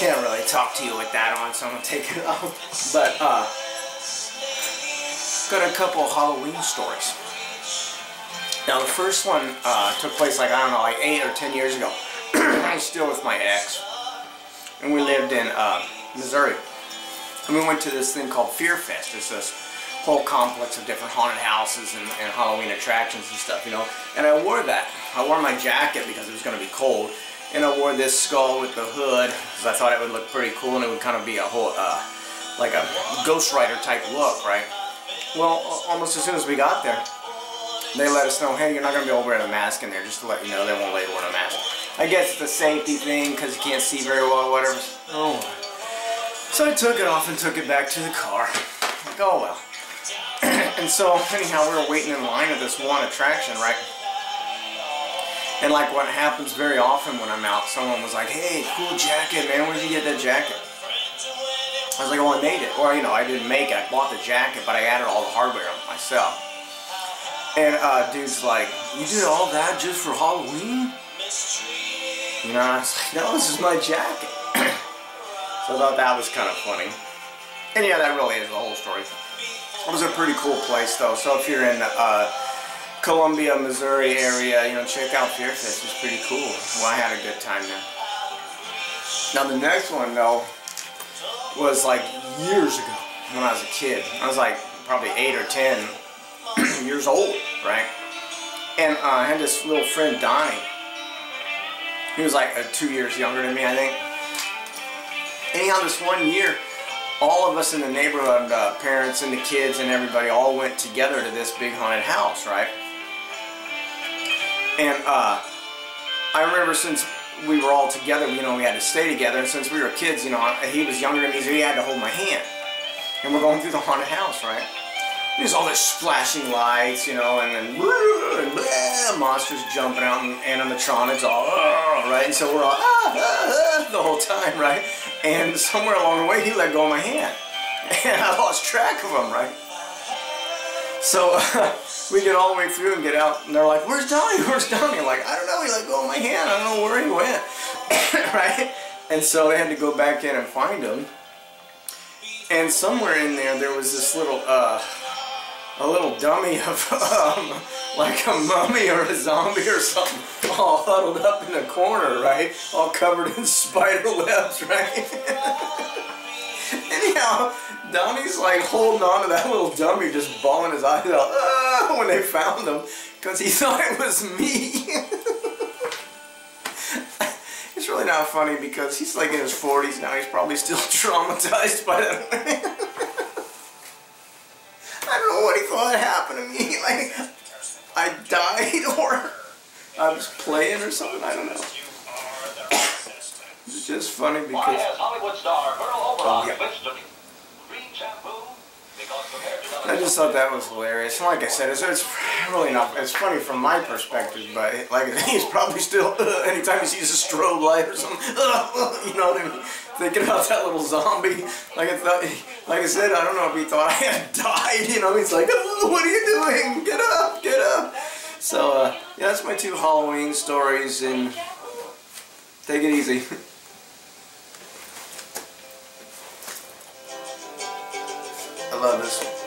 can't really talk to you with that on, so I'm gonna take it off. But got a couple of Halloween stories. Now the first one took place like, I don't know, like 8 or 10 years ago. I was still with my ex, and we lived in Missouri. And we went to this thing called Fear Fest. It's this whole complex of different haunted houses and Halloween attractions and stuff, you know. And I wore that. I wore my jacket because it was going to be cold. And I wore this skull with the hood because I thought it would look pretty cool, and it would kind of be a whole, like a Ghost Rider type look, right? Well, almost as soon as we got there, they let us know, hey, you're not going to be able to wear a mask in there, just to let you know. They won't let you wear a mask. I guess it's a safety thing because you can't see very well or whatever. Oh. So I took it off and took it back to the car. Like, oh well. And so, anyhow, we were waiting in line at this one attraction, right? And like what happens very often when I'm out, someone was like, hey, cool jacket, man, where'd you get that jacket? I was like, oh, I made it. Or, you know, I didn't make it, I bought the jacket, but I added all the hardware myself. And dude's like, you did all that just for Halloween? You know, I was like, no, this is my jacket. So I thought that was kind of funny. And yeah, that really is the whole story. It was a pretty cool place though, so if you're in Columbia, Missouri area, you know, check out Fear Fest. It's pretty cool. Well, I had a good time there. Now the next one though was like years ago when I was a kid. I was like probably 8 or 10 years old, right? And I had this little friend, Donnie. He was like 2 years younger than me, I think. Anyhow, this one year, all of us in the neighborhood, parents and the kids and everybody, all went together to this big haunted house, right? And I remember since we were all together, you know, we had to stay together, and since we were kids, you know, he was younger than me, so he had to hold my hand. And we're going through the haunted house, right? There's all this splashing lights, you know, and then blah, monsters jumping out and animatronics all, right? And so we're all the whole time, right? And somewhere along the way, he let go of my hand. And I lost track of him, right? So we get all the way through and get out, and they're like, where's Donnie? Where's Donnie? I'm like, I don't know, he let go of my hand. I don't know where he went, right? And so they had to go back in and find him. And somewhere in there was this little, a little dummy of, like a mummy or a zombie or something, all huddled up in a corner, right? All covered in spider webs, right? Anyhow, Donnie's like holding on to that little dummy, just bawling his eyes out when they found him, because he thought it was me. It's really not funny because he's like in his 40s now. He's probably still traumatized by that. I don't know what he thought happened to me. Like, I died or I was playing or something. I don't know. It's just funny because... I just thought that was hilarious. And like I said, it's really not... It's funny from my perspective, but like he's probably still... anytime he sees a strobe light or something... you know what I mean? Thinking about that little zombie. Like I said, I don't know if he thought I had died, you know, he's like, oh, what are you doing? Get up, get up. So, yeah, that's my 2 Halloween stories, and take it easy. I love this.